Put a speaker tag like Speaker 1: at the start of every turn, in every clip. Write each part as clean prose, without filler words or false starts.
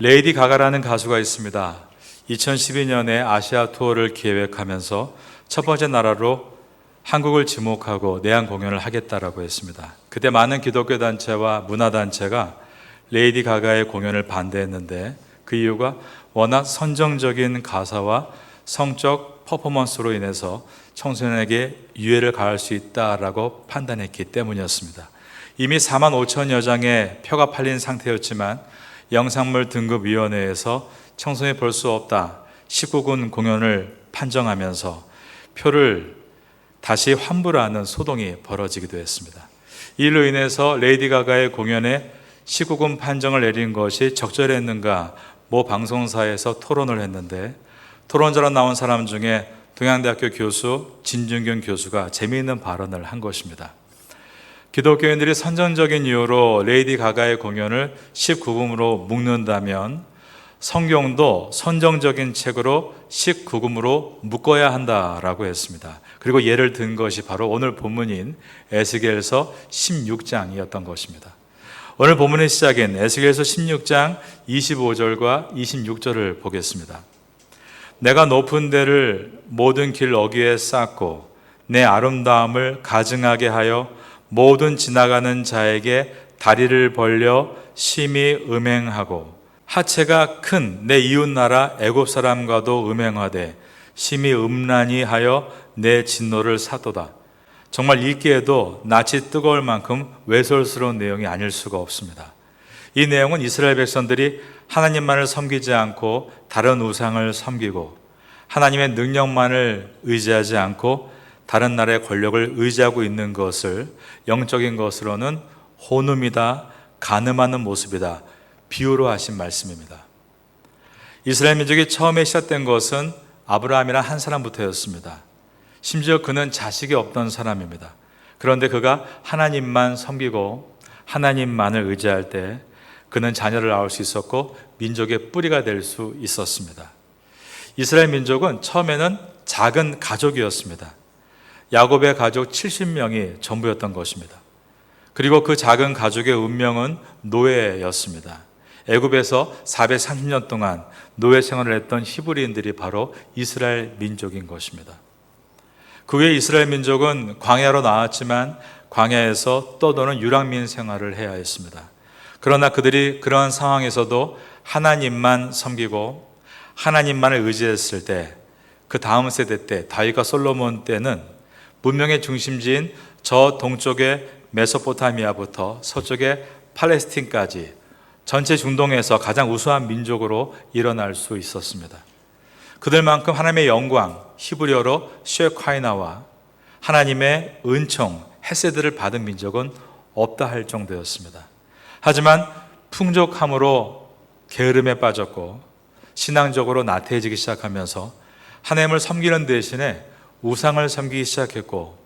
Speaker 1: 레이디 가가라는 가수가 있습니다. 2012년에 아시아 투어를 기획하면서 첫 번째 나라로 한국을 지목하고 내한 공연을 하겠다라고 했습니다. 그때 많은 기독교 단체와 문화 단체가 레이디 가가의 공연을 반대했는데 그 이유가 워낙 선정적인 가사와 성적 퍼포먼스로 인해서 청소년에게 유해를 가할 수 있다라고 판단했기 때문이었습니다. 이미 4만 5천여 장의 표가 팔린 상태였지만 영상물 등급위원회에서 청소년이 볼 수 없다 19군 공연을 판정하면서 표를 다시 환불하는 소동이 벌어지기도 했습니다. 이로 인해서 레이디 가가의 공연에 19군 판정을 내린 것이 적절했는가 모 방송사에서 토론을 했는데 토론자로 나온 사람 중에 동양대학교 교수 진중균 교수가 재미있는 발언을 한 것입니다. 기독교인들이 선정적인 이유로 레이디 가가의 공연을 19금으로 묶는다면 성경도 선정적인 책으로 19금으로 묶어야 한다라고 했습니다. 그리고 예를 든 것이 바로 오늘 본문인 에스겔서 16장이었던 것입니다. 오늘 본문의 시작인 에스겔서 16장 25절과 26절을 보겠습니다. 내가 높은 데를 모든 길 어귀에 쌓고 내 아름다움을 가증하게 하여 모든 지나가는 자에게 다리를 벌려 심히 음행하고 하체가 큰 내 이웃나라 애굽 사람과도 음행하되 심히 음란히 하여 내 진노를 사도다. 정말 읽기에도 낯이 뜨거울 만큼 외설스러운 내용이 아닐 수가 없습니다. 이 내용은 이스라엘 백성들이 하나님만을 섬기지 않고 다른 우상을 섬기고 하나님의 능력만을 의지하지 않고 다른 나라의 권력을 의지하고 있는 것을 영적인 것으로는 혼음이다, 간음하는 모습이다 비유로 하신 말씀입니다. 이스라엘 민족이 처음에 시작된 것은 아브라함이란 한 사람부터였습니다. 심지어 그는 자식이 없던 사람입니다. 그런데 그가 하나님만 섬기고 하나님만을 의지할 때 그는 자녀를 낳을 수 있었고 민족의 뿌리가 될 수 있었습니다. 이스라엘 민족은 처음에는 작은 가족이었습니다. 야곱의 가족 70명이 전부였던 것입니다. 그리고 그 작은 가족의 운명은 노예였습니다. 애굽에서 430년 동안 노예 생활을 했던 히브리인들이 바로 이스라엘 민족인 것입니다. 그 후에 이스라엘 민족은 광야로 나왔지만 광야에서 떠도는 유랑민 생활을 해야 했습니다. 그러나 그들이 그러한 상황에서도 하나님만 섬기고 하나님만을 의지했을 때 그 다음 세대 때 다윗과 솔로몬 때는 문명의 중심지인 저 동쪽의 메소포타미아부터 서쪽의 팔레스틴까지 전체 중동에서 가장 우수한 민족으로 일어날 수 있었습니다. 그들만큼 하나님의 영광, 히브리어로 쉐콰이나와 하나님의 은총, 헤세드를 받은 민족은 없다 할 정도였습니다. 하지만 풍족함으로 게으름에 빠졌고 신앙적으로 나태해지기 시작하면서 하나님을 섬기는 대신에 우상을 섬기기 시작했고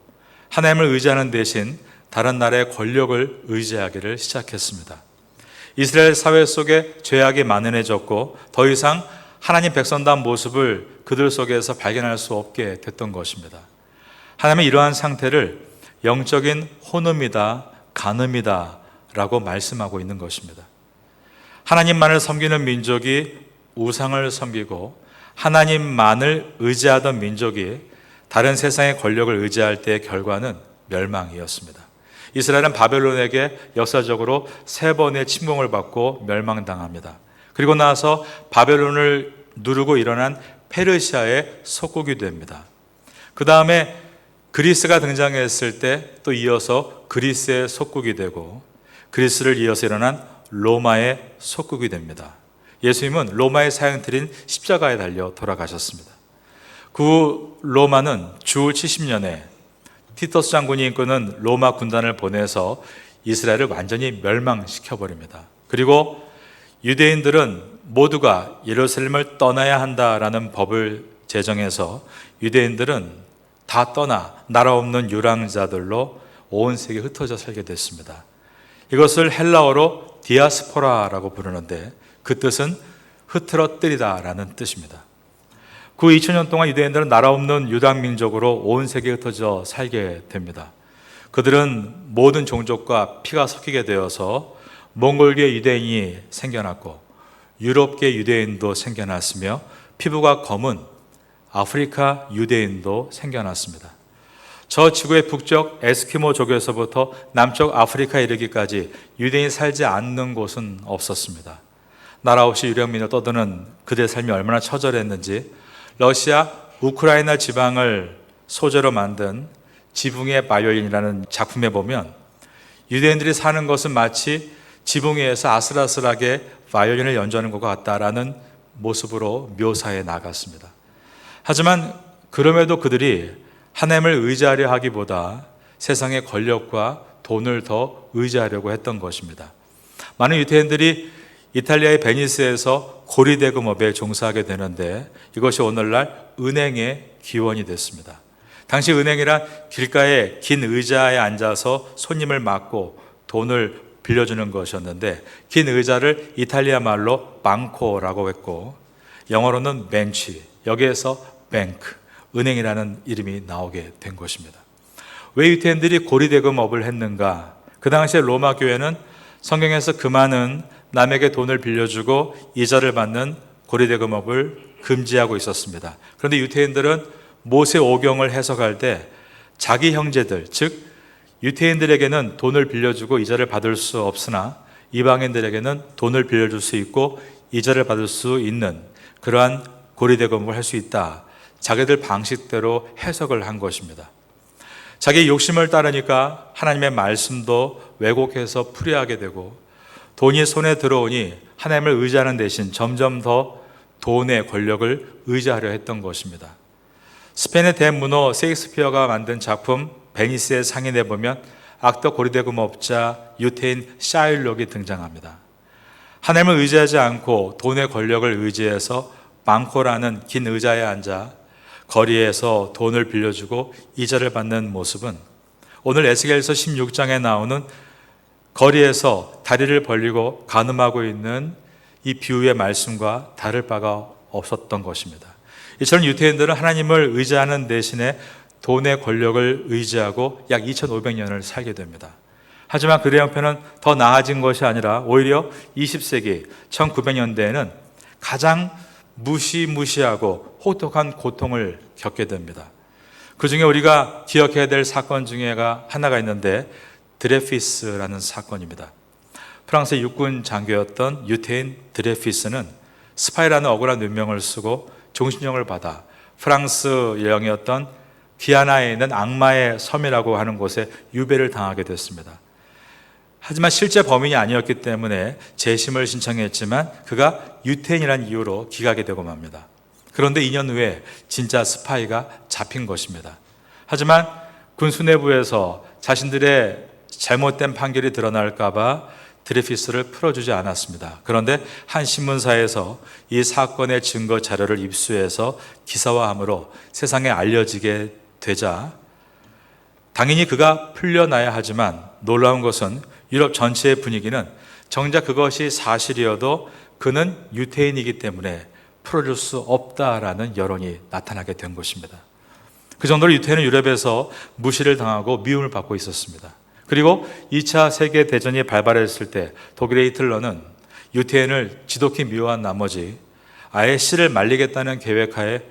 Speaker 1: 하나님을 의지하는 대신 다른 나라의 권력을 의지하기를 시작했습니다. 이스라엘 사회 속에 죄악이 만연해졌고 더 이상 하나님 백성다운 모습을 그들 속에서 발견할 수 없게 됐던 것입니다. 하나님은 이러한 상태를 영적인 혼음이다, 간음이다 라고 말씀하고 있는 것입니다. 하나님만을 섬기는 민족이 우상을 섬기고 하나님만을 의지하던 민족이 다른 세상의 권력을 의지할 때의 결과는 멸망이었습니다. 이스라엘은 바벨론에게 역사적으로 3번의 침공을 받고 멸망당합니다. 그리고 나서 바벨론을 누르고 일어난 페르시아의 속국이 됩니다. 그 다음에 그리스가 등장했을 때 또 이어서 그리스의 속국이 되고 그리스를 이어서 일어난 로마의 속국이 됩니다. 예수님은 로마의 사형틀인 십자가에 달려 돌아가셨습니다. 그 로마는 주 70년에 티토스 장군이 이끄는 로마 군단을 보내서 이스라엘을 완전히 멸망시켜버립니다. 그리고 유대인들은 모두가 예루살렘을 떠나야 한다라는 법을 제정해서 유대인들은 다 떠나 나라 없는 유랑자들로 온 세계에 흩어져 살게 됐습니다. 이것을 헬라어로 디아스포라라고 부르는데 그 뜻은 흐트러뜨리다라는 뜻입니다. 그 2000년 동안 유대인들은 나라 없는 유당민족으로 온 세계에 흩어져 살게 됩니다. 그들은 모든 종족과 피가 섞이게 되어서 몽골계 유대인이 생겨났고 유럽계 유대인도 생겨났으며 피부가 검은 아프리카 유대인도 생겨났습니다. 저 지구의 북쪽 에스키모족에서부터 남쪽 아프리카에 이르기까지 유대인이 살지 않는 곳은 없었습니다. 나라 없이 유력민을 떠드는 그들의 삶이 얼마나 처절했는지 러시아, 우크라이나 지방을 소재로 만든 지붕의 바이올린이라는 작품에 보면 유대인들이 사는 것은 마치 지붕 위에서 아슬아슬하게 바이올린을 연주하는 것 같다라는 모습으로 묘사해 나갔습니다. 하지만 그럼에도 그들이 하나님을 의지하려 하기보다 세상의 권력과 돈을 더 의지하려고 했던 것입니다. 많은 유대인들이 이탈리아의 베니스에서 고리대금업에 종사하게 되는데 이것이 오늘날 은행의 기원이 됐습니다. 당시 은행이란 길가에 긴 의자에 앉아서 손님을 맞고 돈을 빌려주는 것이었는데 긴 의자를 이탈리아 말로 방코라고 했고 영어로는 벤치, 여기에서 뱅크, 은행이라는 이름이 나오게 된 것입니다. 왜 유대인들이 고리대금업을 했는가? 그 당시에 로마 교회는 성경에서 그 많은 남에게 돈을 빌려주고 이자를 받는 고리대금업을 금지하고 있었습니다. 그런데 유대인들은 모세 오경을 해석할 때 자기 형제들, 즉 유대인들에게는 돈을 빌려주고 이자를 받을 수 없으나 이방인들에게는 돈을 빌려줄 수 있고 이자를 받을 수 있는 그러한 고리대금업을 할 수 있다. 자기들 방식대로 해석을 한 것입니다. 자기 욕심을 따르니까 하나님의 말씀도 왜곡해서 풀이하게 되고 돈이 손에 들어오니 하나님을 의지하는 대신 점점 더 돈의 권력을 의지하려 했던 것입니다. 스페인의 대문호 셰익스피어가 만든 작품 베니스의 상인에 보면 악덕 고리대금업자 유태인 샤일록이 등장합니다. 하나님을 의지하지 않고 돈의 권력을 의지해서 방코라는 긴 의자에 앉아 거리에서 돈을 빌려주고 이자를 받는 모습은 오늘 에스겔서 16장에 나오는 거리에서 다리를 벌리고 간음하고 있는 이 비유의 말씀과 다를 바가 없었던 것입니다. 이처럼 유대인들은 하나님을 의지하는 대신에 돈의 권력을 의지하고 약 2500년을 살게 됩니다. 하지만 그들의 형편은 더 나아진 것이 아니라 오히려 20세기 1900년대에는 가장 무시무시하고 혹독한 고통을 겪게 됩니다. 그 중에 우리가 기억해야 될 사건 중에 하나가 있는데 드레피스라는 사건입니다. 프랑스의 육군 장교였던 유태인 드레피스는 스파이라는 억울한 누명을 쓰고 종신형을 받아 프랑스 영이었던 기아나에 있는 악마의 섬이라고 하는 곳에 유배를 당하게 됐습니다. 하지만 실제 범인이 아니었기 때문에 재심을 신청했지만 그가 유태인이라는 이유로 기각이 되고 맙니다. 그런데 2년 후에 진짜 스파이가 잡힌 것입니다. 하지만 군 수뇌부에서 자신들의 잘못된 판결이 드러날까 봐 드레피스를 풀어주지 않았습니다. 그런데 한 신문사에서 이 사건의 증거 자료를 입수해서 기사화함으로 세상에 알려지게 되자 당연히 그가 풀려나야 하지만 놀라운 것은 유럽 전체의 분위기는 정작 그것이 사실이어도 그는 유태인이기 때문에 풀어줄 수 없다라는 여론이 나타나게 된 것입니다. 그 정도로 유태인은 유럽에서 무시를 당하고 미움을 받고 있었습니다. 그리고 2차 세계대전이 발발했을 때 독일의 히틀러는 유태인을 지독히 미워한 나머지 아예 씨를 말리겠다는 계획하에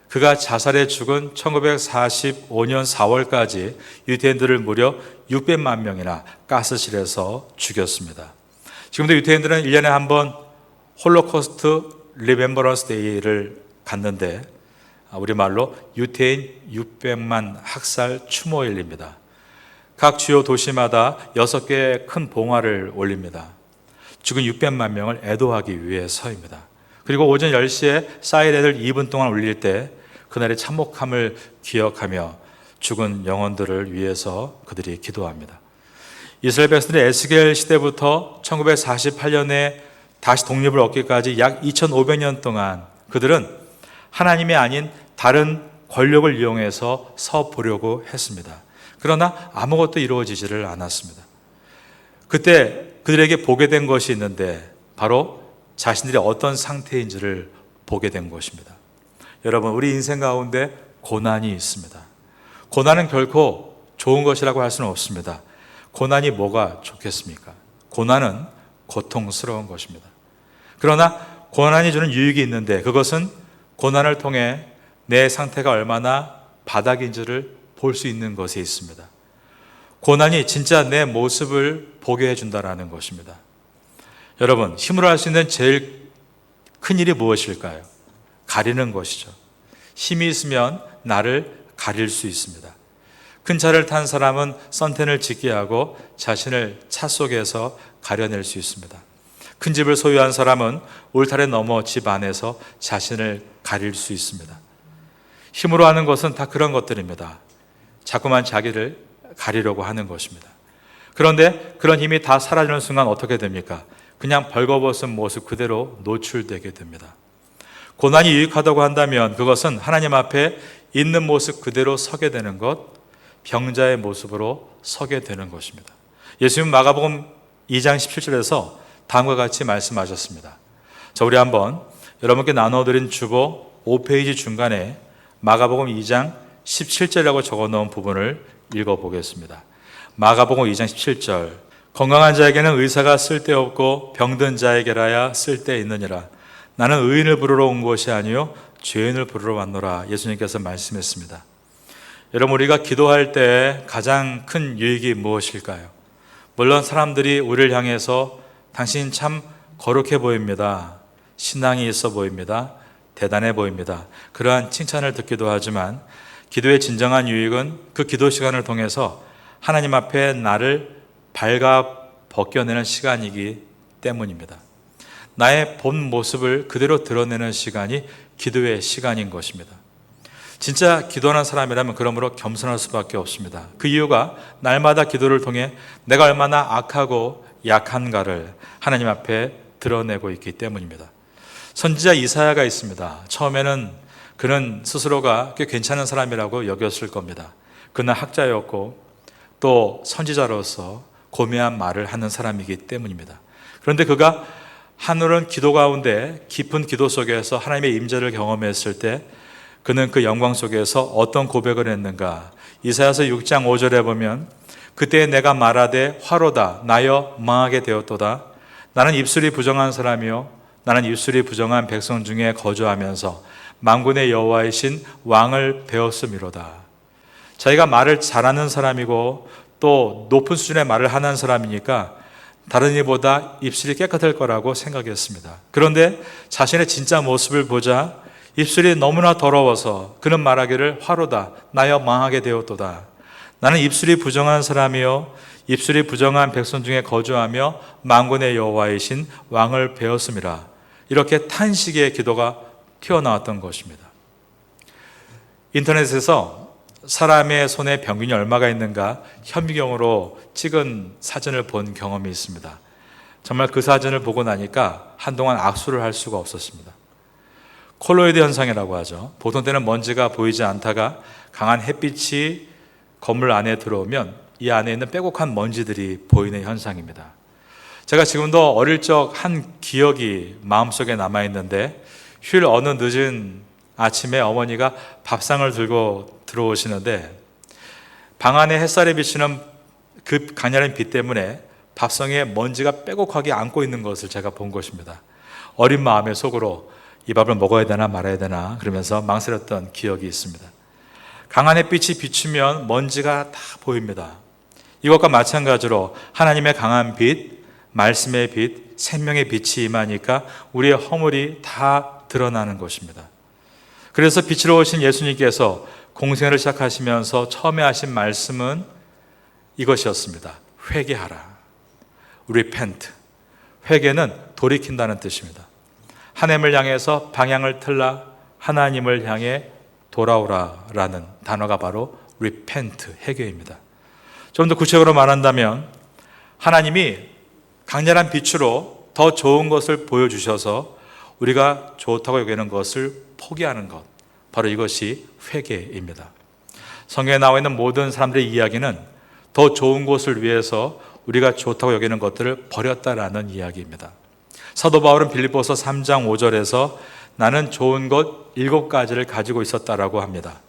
Speaker 1: 그가 자살해 죽은 1945년 4월까지 유태인들을 무려 600만 명이나 가스실에서 죽였습니다. 지금도 유태인들은 1년에 한 번 홀로코스트 리멤버런스 데이를 갖는데 우리말로 유태인 600만 학살 추모일입니다. 각 주요 도시마다 6개의 큰 봉화를 올립니다. 죽은 600만 명을 애도하기 위해서입니다. 그리고 오전 10시에 사이렌을 2분 동안 울릴 때 그날의 참혹함을 기억하며 죽은 영혼들을 위해서 그들이 기도합니다. 이스라엘 백성들이 에스겔 시대부터 1948년에 다시 독립을 얻기까지 약 2500년 동안 그들은 하나님이 아닌 다른 권력을 이용해서 서보려고 했습니다. 그러나 아무것도 이루어지지를 않았습니다. 그때 그들에게 보게 된 것이 있는데 바로 자신들이 어떤 상태인지를 보게 된 것입니다. 여러분, 우리 인생 가운데 고난이 있습니다. 고난은 결코 좋은 것이라고 할 수는 없습니다. 고난이 뭐가 좋겠습니까? 고난은 고통스러운 것입니다. 그러나 고난이 주는 유익이 있는데 그것은 고난을 통해 내 상태가 얼마나 바닥인지를 볼 수 있는 것에 있습니다. 고난이 진짜 내 모습을 보게 해준다는 것입니다. 여러분, 힘으로 할 수 있는 제일 큰 일이 무엇일까요? 가리는 것이죠. 힘이 있으면 나를 가릴 수 있습니다. 큰 차를 탄 사람은 선텐을 짙게 하고 자신을 차 속에서 가려낼 수 있습니다. 큰 집을 소유한 사람은 울타리 너머 집 안에서 자신을 가릴 수 있습니다. 힘으로 하는 것은 다 그런 것들입니다. 자꾸만 자기를 가리려고 하는 것입니다. 그런데 그런 힘이 다 사라지는 순간 어떻게 됩니까? 그냥 벌거벗은 모습 그대로 노출되게 됩니다. 고난이 유익하다고 한다면 그것은 하나님 앞에 있는 모습 그대로 서게 되는 것, 병자의 모습으로 서게 되는 것입니다. 예수님 마가복음 2장 17절에서 다음과 같이 말씀하셨습니다. 자, 우리 한번 여러분께 나눠드린 주보 5페이지 중간에 마가복음 2장 17절이라고 적어놓은 부분을 읽어보겠습니다. 마가복음 2장 17절. 건강한 자에게는 의사가 쓸데없고 병든 자에게라야 쓸데있느니라. 나는 의인을 부르러 온 것이 아니요 죄인을 부르러 왔노라. 예수님께서 말씀했습니다. 여러분, 우리가 기도할 때 가장 큰 유익이 무엇일까요? 물론 사람들이 우리를 향해서 당신 참 거룩해 보입니다. 신앙이 있어 보입니다. 대단해 보입니다. 그러한 칭찬을 듣기도 하지만 기도의 진정한 유익은 그 기도 시간을 통해서 하나님 앞에 나를 발가 벗겨내는 시간이기 때문입니다. 나의 본 모습을 그대로 드러내는 시간이 기도의 시간인 것입니다. 진짜 기도하는 사람이라면 그러므로 겸손할 수밖에 없습니다. 그 이유가 날마다 기도를 통해 내가 얼마나 악하고 약한가를 하나님 앞에 드러내고 있기 때문입니다. 선지자 이사야가 있습니다. 처음에는 그는 스스로가 꽤 괜찮은 사람이라고 여겼을 겁니다. 그는 학자였고 또 선지자로서 고매한 말을 하는 사람이기 때문입니다. 그런데 그가 하늘은 기도 가운데 깊은 기도 속에서 하나님의 임재를 경험했을 때 그는 그 영광 속에서 어떤 고백을 했는가? 이사야서 6장 5절에 보면 그때 내가 말하되 화로다 나여 망하게 되었도다. 나는 입술이 부정한 사람이요 나는 입술이 부정한 백성 중에 거주하면서 만군의 여호와이신 왕을 배웠음이로다. 자기가 말을 잘하는 사람이고 또 높은 수준의 말을 하는 사람이니까 다른 이보다 입술이 깨끗할 거라고 생각했습니다. 그런데 자신의 진짜 모습을 보자 입술이 너무나 더러워서 그는 말하기를 화로다 나여 망하게 되었도다. 나는 입술이 부정한 사람이요 입술이 부정한 백성 중에 거주하며 만군의 여호와이신 왕을 배웠음이라. 이렇게 탄식의 기도가 튀어나왔던 것입니다. 인터넷에서 사람의 손에 병균이 얼마가 있는가 현미경으로 찍은 사진을 본 경험이 있습니다. 정말 그 사진을 보고 나니까 한동안 악수를 할 수가 없었습니다. 콜로이드 현상이라고 하죠. 보통 때는 먼지가 보이지 않다가 강한 햇빛이 건물 안에 들어오면 이 안에 있는 빼곡한 먼지들이 보이는 현상입니다. 제가 지금도 어릴 적 한 기억이 마음속에 남아있는데 휴일 어느 늦은 아침에 어머니가 밥상을 들고 들어오시는데 방 안에 햇살에 비치는 그 강렬한 빛 때문에 밥상에 먼지가 빼곡하게 안고 있는 것을 제가 본 것입니다. 어린 마음에 속으로 이 밥을 먹어야 되나 말아야 되나 그러면서 망설였던 기억이 있습니다. 강한 햇빛이 비추면 먼지가 다 보입니다. 이것과 마찬가지로 하나님의 강한 빛, 말씀의 빛, 생명의 빛이 임하니까 우리의 허물이 다 드러나는 것입니다. 그래서 빛으로 오신 예수님께서 공생을 시작하시면서 처음에 하신 말씀은 이것이었습니다. 회개하라. repent. 회개는 돌이킨다는 뜻입니다. 하나님을 향해서 방향을 틀라 하나님을 향해 돌아오라라는 단어가 바로 repent, 회개입니다. 좀 더 구체적으로 말한다면 하나님이 강렬한 빛으로 더 좋은 것을 보여주셔서 우리가 좋다고 여기는 것을 포기하는 것, 바로 이것이 회개입니다. 성경에 나와 있는 모든 사람들의 이야기는 더 좋은 것을 위해서 우리가 좋다고 여기는 것들을 버렸다라는 이야기입니다. 사도 바울은 빌립보서 3장 5절에서 나는 좋은 것 7가지를 가지고 있었다라고 합니다.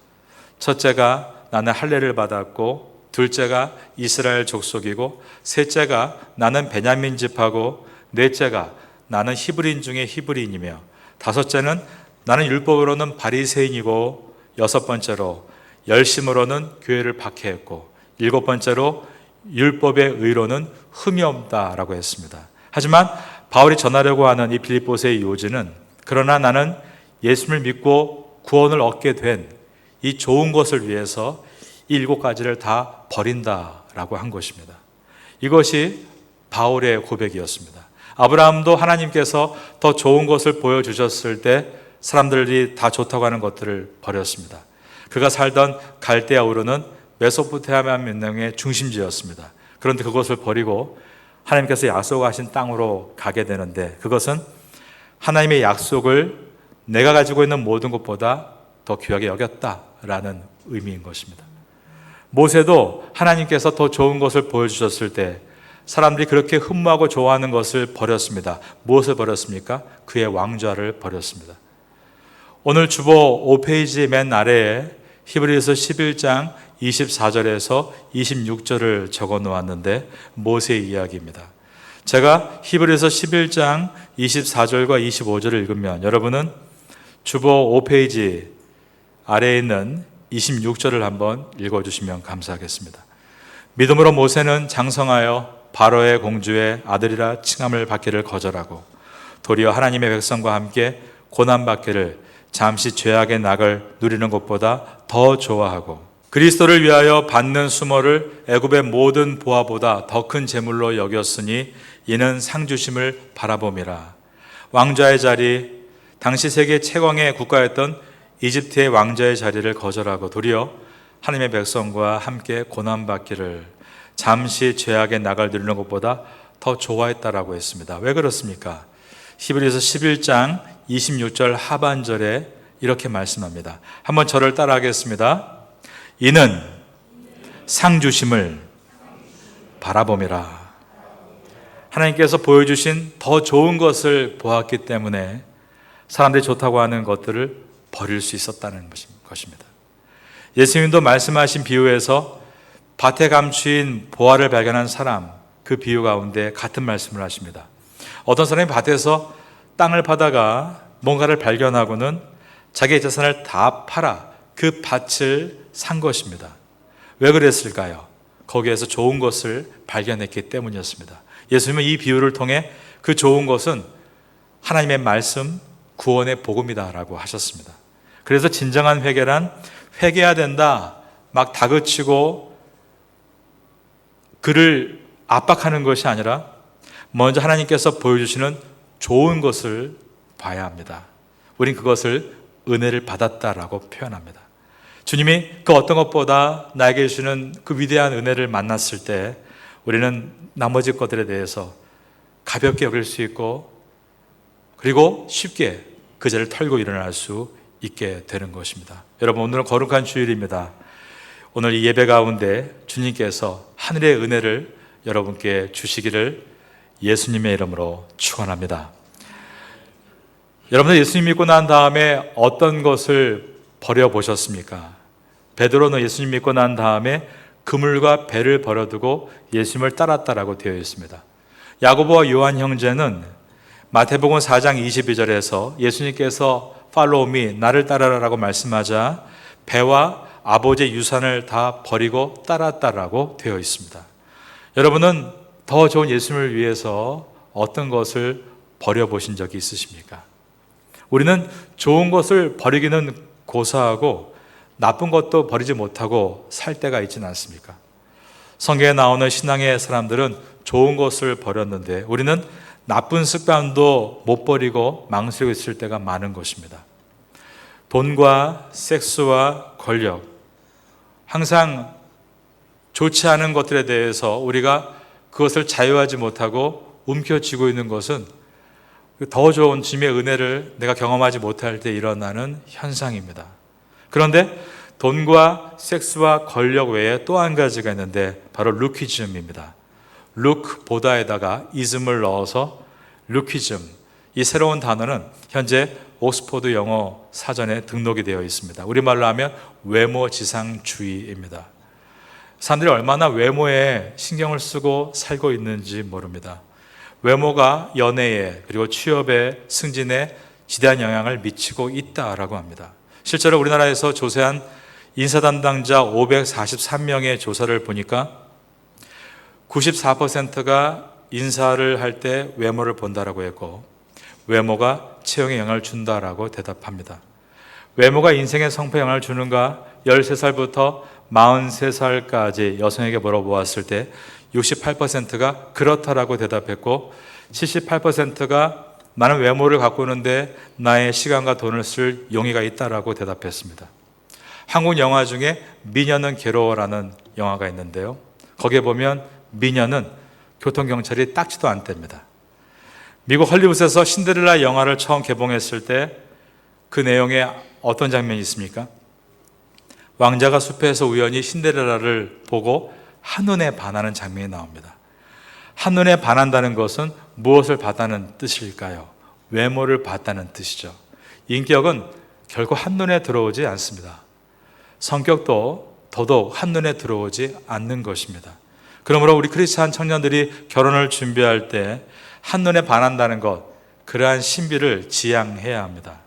Speaker 1: 첫째가 나는 할례를 받았고, 둘째가 이스라엘 족속이고, 셋째가 나는 베냐민 집하고, 넷째가 나는 히브리인 중에 히브리인이며, 다섯째는 나는 율법으로는 바리새인이고, 여섯 번째로 열심으로는 교회를 박해했고, 일곱 번째로 율법의 의로는 흠이 없다라고 했습니다. 하지만 바울이 전하려고 하는 이 빌립보서의 요지는, 그러나 나는 예수를 믿고 구원을 얻게 된 이 좋은 것을 위해서 이 일곱 가지를 다 버린다라고 한 것입니다. 이것이 바울의 고백이었습니다. 아브라함도 하나님께서 더 좋은 것을 보여주셨을 때 사람들이 다 좋다고 하는 것들을 버렸습니다. 그가 살던 갈대아 우르는 메소포타미아 문명의 중심지였습니다. 그런데 그것을 버리고 하나님께서 약속하신 땅으로 가게 되는데, 그것은 하나님의 약속을 내가 가지고 있는 모든 것보다 더 귀하게 여겼다라는 의미인 것입니다. 모세도 하나님께서 더 좋은 것을 보여주셨을 때 사람들이 그렇게 흠모하고 좋아하는 것을 버렸습니다. 무엇을 버렸습니까? 그의 왕좌를 버렸습니다. 오늘 주보 5페이지 맨 아래에 히브리서 11장 24절에서 26절을 적어 놓았는데, 모세의 이야기입니다. 제가 히브리서 11장 24절과 25절을 읽으면 여러분은 주보 5페이지 아래에 있는 26절을 한번 읽어주시면 감사하겠습니다. 믿음으로 모세는 장성하여 바로의 공주의 아들이라 칭함을 받기를 거절하고, 도리어 하나님의 백성과 함께 고난받기를 잠시 죄악의 낙을 누리는 것보다 더 좋아하고, 그리스도를 위하여 받는 수모를 애굽의 모든 보화보다 더 큰 재물로 여겼으니 이는 상 주심을 바라봄이라. 왕좌의 자리, 당시 세계 최강의 국가였던 이집트의 왕자의 자리를 거절하고 도리어 하나님의 백성과 함께 고난받기를 잠시 죄악의 낙을 누리는 것보다 더 좋아했다라고 했습니다. 왜 그렇습니까? 히브리서 11장 26절 하반절에 이렇게 말씀합니다. 한번 저를 따라하겠습니다. 이는 상 주심을 바라봄이라. 하나님께서 보여주신 더 좋은 것을 보았기 때문에 사람들이 좋다고 하는 것들을 버릴 수 있었다는 것입니다. 예수님도 말씀하신 비유에서 밭에 감추인 보화를 발견한 사람, 그 비유 가운데 같은 말씀을 하십니다. 어떤 사람이 밭에서 땅을 파다가 뭔가를 발견하고는 자기의 재산을 다 팔아 그 밭을 산 것입니다. 왜 그랬을까요? 거기에서 좋은 것을 발견했기 때문이었습니다. 예수님은 이 비유를 통해 그 좋은 것은 하나님의 말씀, 구원의 복음이다라고 하셨습니다. 그래서 진정한 회개란 회개해야 된다 막 다그치고 그를 압박하는 것이 아니라 먼저 하나님께서 보여주시는 좋은 것을 봐야 합니다. 우린 그것을 은혜를 받았다라고 표현합니다. 주님이 그 어떤 것보다 나에게 주시는 그 위대한 은혜를 만났을 때 우리는 나머지 것들에 대해서 가볍게 여길 수 있고, 그리고 쉽게 그 죄를 털고 일어날 수 있게 되는 것입니다. 여러분, 오늘은 거룩한 주일입니다. 오늘 이 예배 가운데 주님께서 하늘의 은혜를 여러분께 주시기를 예수님의 이름으로 축원합니다. 여러분들 예수님 믿고 난 다음에 어떤 것을 버려보셨습니까? 베드로는 예수님 믿고 난 다음에 그물과 배를 버려두고 예수님을 따랐다라고 되어 있습니다. 야고보와 요한 형제는 마태복음 4장 22절에서 예수님께서 Follow me, 나를 따라라라고 말씀하자 배와 아버지의 유산을 다 버리고 따랐다라고 되어 있습니다. 여러분은 더 좋은 예수님을 위해서 어떤 것을 버려보신 적이 있으십니까? 우리는 좋은 것을 버리기는 고사하고 나쁜 것도 버리지 못하고 살 때가 있지는 않습니까? 성경에 나오는 신앙의 사람들은 좋은 것을 버렸는데 우리는 나쁜 습관도 못 버리고 망설이고 있을 때가 많은 것입니다. 돈과 섹스와 권력, 항상 좋지 않은 것들에 대해서 우리가 그것을 자유하지 못하고 움켜쥐고 있는 것은 더 좋은 주님의 은혜를 내가 경험하지 못할 때 일어나는 현상입니다. 그런데 돈과 섹스와 권력 외에 또 한 가지가 있는데 바로 루키즘입니다. 룩보다에다가 이즘을 넣어서 루키즘, 이 새로운 단어는 현재 옥스퍼드 영어 사전에 등록이 되어 있습니다. 우리말로 하면 외모지상주의입니다. 사람들이 얼마나 외모에 신경을 쓰고 살고 있는지 모릅니다. 외모가 연애에 그리고 취업에 승진에 지대한 영향을 미치고 있다라고 합니다. 실제로 우리나라에서 조사한 인사 담당자 543명의 조사를 보니까 94%가 인사를 할 때 외모를 본다라고 했고 외모가 채용에 영향을 준다라고 대답합니다. 외모가 인생의 성패에 영향을 주는가? 13살부터 43살까지 여성에게 물어보았을 때 68%가 그렇다라고 대답했고 78%가 나는 외모를 가꾸는데 나의 시간과 돈을 쓸 용의가 있다라고 대답했습니다. 한국 영화 중에 미녀는 괴로워라는 영화가 있는데요. 거기에 보면 미녀는 교통경찰이 딱지도 않답니다. 미국 헐리우드에서 신데렐라 영화를 처음 개봉했을 때 그 내용에 어떤 장면이 있습니까? 왕자가 숲에서 우연히 신데렐라를 보고 한눈에 반하는 장면이 나옵니다. 한눈에 반한다는 것은 무엇을 봤다는 뜻일까요? 외모를 봤다는 뜻이죠. 인격은 결코 한눈에 들어오지 않습니다. 성격도 더더욱 한눈에 들어오지 않는 것입니다. 그러므로 우리 크리스찬 청년들이 결혼을 준비할 때 한눈에 반한다는 것, 그러한 신비를 지향해야 합니다.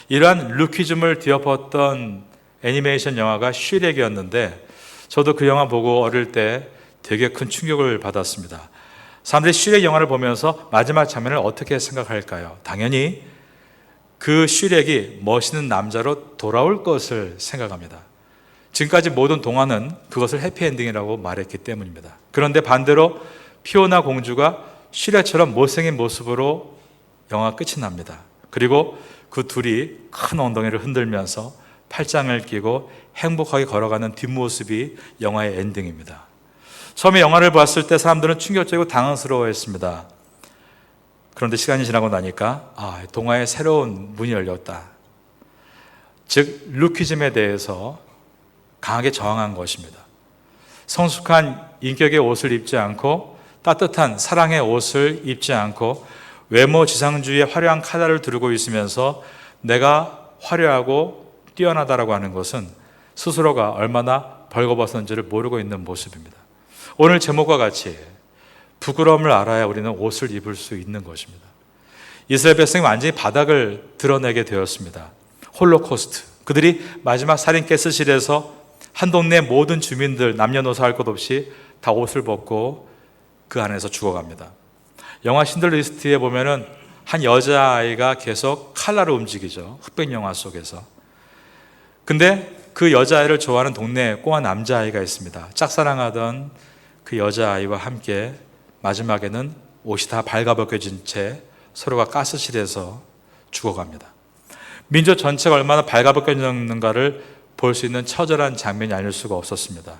Speaker 1: 이러한 루키즘을 뒤엎었던 애니메이션 영화가 슈렉이었는데 저도 그 영화 보고 어릴 때 되게 큰 충격을 받았습니다. 사람들이 슈렉 영화를 보면서 마지막 장면을 어떻게 생각할까요? 당연히 그 슈렉이 멋있는 남자로 돌아올 것을 생각합니다. 지금까지 모든 동화는 그것을 해피엔딩이라고 말했기 때문입니다. 그런데 반대로 피오나 공주가 슈렉처럼 못생긴 모습으로 영화 끝이 납니다. 그리고 그 둘이 큰 엉덩이를 흔들면서 팔짱을 끼고 행복하게 걸어가는 뒷모습이 영화의 엔딩입니다. 처음에 영화를 봤을 때 사람들은 충격적이고 당황스러워했습니다. 그런데 시간이 지나고 나니까 동화의 새로운 문이 열렸다. 즉 루키즘에 대해서 강하게 저항한 것입니다. 성숙한 인격의 옷을 입지 않고 따뜻한 사랑의 옷을 입지 않고 외모 지상주의의 화려한 카라를 두르고 있으면서 내가 화려하고 뛰어나다라고 하는 것은 스스로가 얼마나 벌거벗은지를 모르고 있는 모습입니다. 오늘 제목과 같이 부끄러움을 알아야 우리는 옷을 입을 수 있는 것입니다. 이스라엘 백성이 완전히 바닥을 드러내게 되었습니다. 홀로코스트, 그들이 마지막 살인 가스실에서 한 동네 모든 주민들 남녀노소 할 것 없이 다 옷을 벗고 그 안에서 죽어갑니다. 영화 신들러 리스트에 보면은 한 여자아이가 계속 칼라로 움직이죠. 흑백 영화 속에서. 근데 그 여자아이를 좋아하는 동네에 꼬마 남자아이가 있습니다. 짝사랑하던 그 여자아이와 함께 마지막에는 옷이 다 발가벗겨진 채 서로가 가스실에서 죽어갑니다. 민족 전체가 얼마나 발가벗겨졌는가를 볼 수 있는 처절한 장면이 아닐 수가 없었습니다.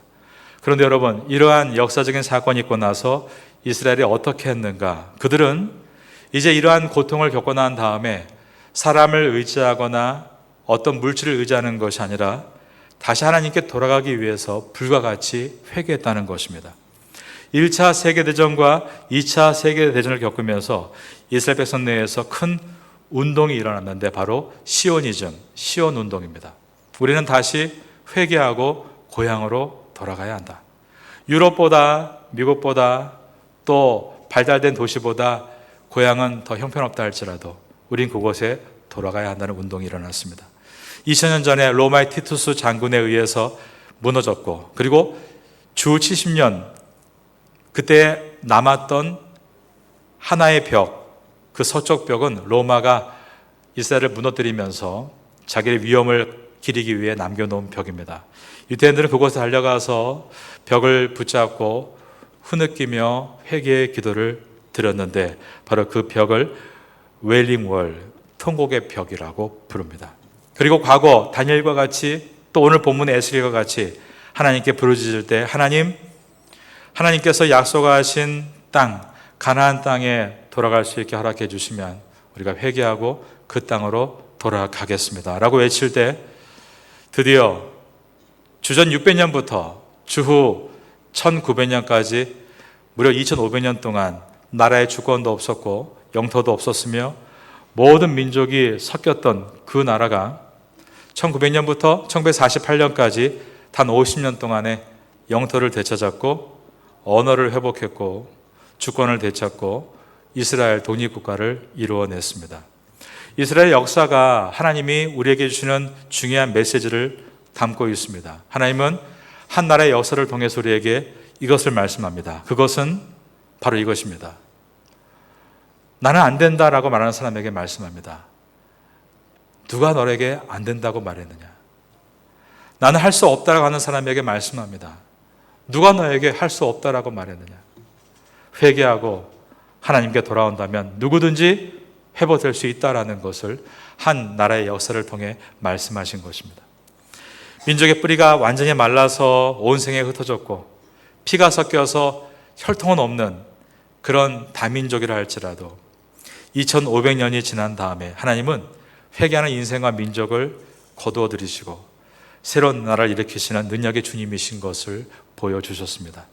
Speaker 1: 그런데 여러분, 이러한 역사적인 사건이 있고 나서 이스라엘이 어떻게 했는가? 그들은 이제 이러한 고통을 겪고 난 다음에 사람을 의지하거나 어떤 물질을 의지하는 것이 아니라 다시 하나님께 돌아가기 위해서 불과 같이 회개했다는 것입니다. 1차 세계대전과 2차 세계대전을 겪으면서 이스라엘 백성 내에서 큰 운동이 일어났는데 바로 시오니즘, 시온 운동입니다. 우리는 다시 회개하고 고향으로 돌아가야 한다. 유럽보다 미국보다 또 발달된 도시보다 고향은 더 형편없다 할지라도 우린 그곳에 돌아가야 한다는 운동이 일어났습니다. 2000년 전에 로마의 티투스 장군에 의해서 무너졌고 그리고 주 70년 그때 남았던 하나의 벽, 그 서쪽 벽은 로마가 이스라엘을 무너뜨리면서 자기의 위험을 기리기 위해 남겨놓은 벽입니다. 유대인들은 그곳에 달려가서 벽을 붙잡고 흐느끼며 회개의 기도를 드렸는데 바로 그 벽을 웨일링월, 통곡의 벽이라고 부릅니다. 그리고 과거 다니엘과 같이 또 오늘 본문의 에스겔과 같이 하나님께 부르짖을 때 하나님께서 약속하신 땅, 가나안 땅에 돌아갈 수 있게 허락해 주시면 우리가 회개하고 그 땅으로 돌아가겠습니다 라고 외칠 때 드디어 주전 600년부터 주후 1900년까지 무려 2500년 동안 나라의 주권도 없었고 영토도 없었으며 모든 민족이 섞였던 그 나라가 1900년부터 1948년까지 단 50년 동안에 영토를 되찾았고 언어를 회복했고 주권을 되찾고 이스라엘 독립국가를 이루어냈습니다. 이스라엘 역사가 하나님이 우리에게 주시는 중요한 메시지를 담고 있습니다. 하나님은 한 나라의 역사를 통해서 우리에게 이것을 말씀합니다. 그것은 바로 이것입니다. 나는 안 된다라고 말하는 사람에게 말씀합니다. 누가 너에게 안 된다고 말했느냐? 나는 할 수 없다라고 하는 사람에게 말씀합니다. 누가 너에게 할 수 없다라고 말했느냐? 회개하고 하나님께 돌아온다면 누구든지 회복될 수 있다라는 것을 한 나라의 역사를 통해 말씀하신 것입니다. 민족의 뿌리가 완전히 말라서 온 생에 흩어졌고 피가 섞여서 혈통은 없는 그런 다민족이라 할지라도 2500년이 지난 다음에 하나님은 회개하는 인생과 민족을 거두어 들이시고 새로운 나라를 일으키시는 능력의 주님이신 것을 보여주셨습니다.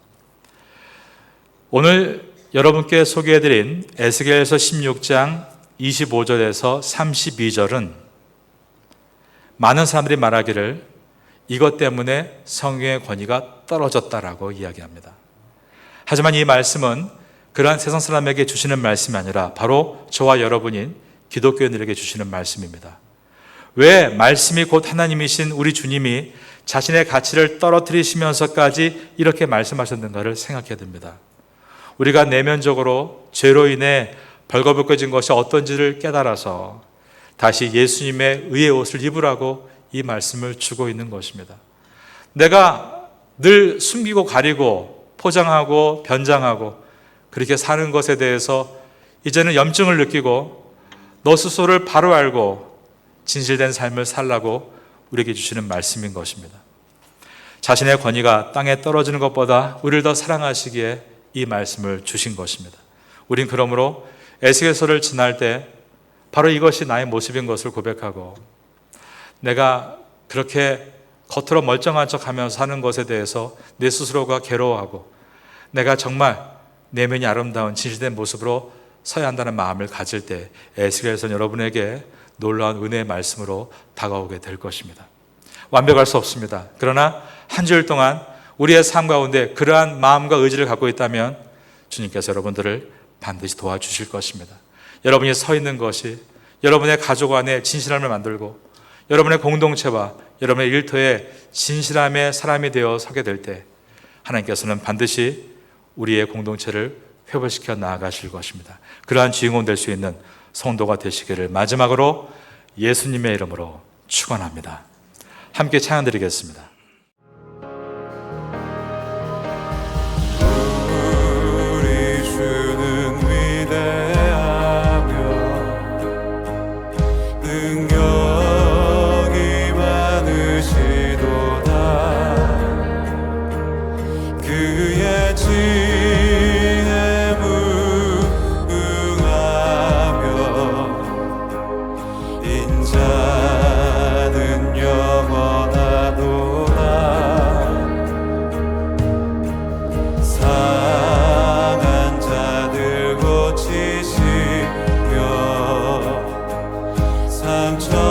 Speaker 1: 오늘 여러분께 소개해드린 에스겔서 16장 25절에서 32절은 많은 사람들이 말하기를 이것 때문에 성경의 권위가 떨어졌다라고 이야기합니다. 하지만 이 말씀은 그러한 세상 사람에게 주시는 말씀이 아니라 바로 저와 여러분인 기독교인들에게 주시는 말씀입니다. 왜 말씀이 곧 하나님이신 우리 주님이 자신의 가치를 떨어뜨리시면서까지 이렇게 말씀하셨는가를 생각해야 됩니다. 우리가 내면적으로 죄로 인해 벌거벗겨진 것이 어떤지를 깨달아서 다시 예수님의 의의 옷을 입으라고 이 말씀을 주고 있는 것입니다. 내가 늘 숨기고 가리고 포장하고 변장하고 그렇게 사는 것에 대해서 이제는 염증을 느끼고 너 스스로를 바로 알고 진실된 삶을 살라고 우리에게 주시는 말씀인 것입니다. 자신의 권위가 땅에 떨어지는 것보다 우리를 더 사랑하시기에 이 말씀을 주신 것입니다. 우린 그러므로 에스겔서를 지날 때 바로 이것이 나의 모습인 것을 고백하고 내가 그렇게 겉으로 멀쩡한 척하면서 사는 것에 대해서 내 스스로가 괴로워하고 내가 정말 내면이 아름다운 진실된 모습으로 서야 한다는 마음을 가질 때 에스겔서는 여러분에게 놀라운 은혜의 말씀으로 다가오게 될 것입니다. 완벽할 수 없습니다. 그러나 한 주일 동안 우리의 삶 가운데 그러한 마음과 의지를 갖고 있다면 주님께서 여러분들을 반드시 도와주실 것입니다. 여러분이 서 있는 것이 여러분의 가족 안에 진실함을 만들고 여러분의 공동체와 여러분의 일터에 진실함의 사람이 되어 서게 될 때 하나님께서는 반드시 우리의 공동체를 회복시켜 나아가실 것입니다. 그러한 주인공 될 수 있는 성도가 되시기를 마지막으로 예수님의 이름으로 축원합니다. 함께 찬양 드리겠습니다.
Speaker 2: 우리 주는 위대하며 능력이 많으시도다. 그의 지혜에 무궁하며 인자는 영원하도다. 상한 자들 고치시며 상처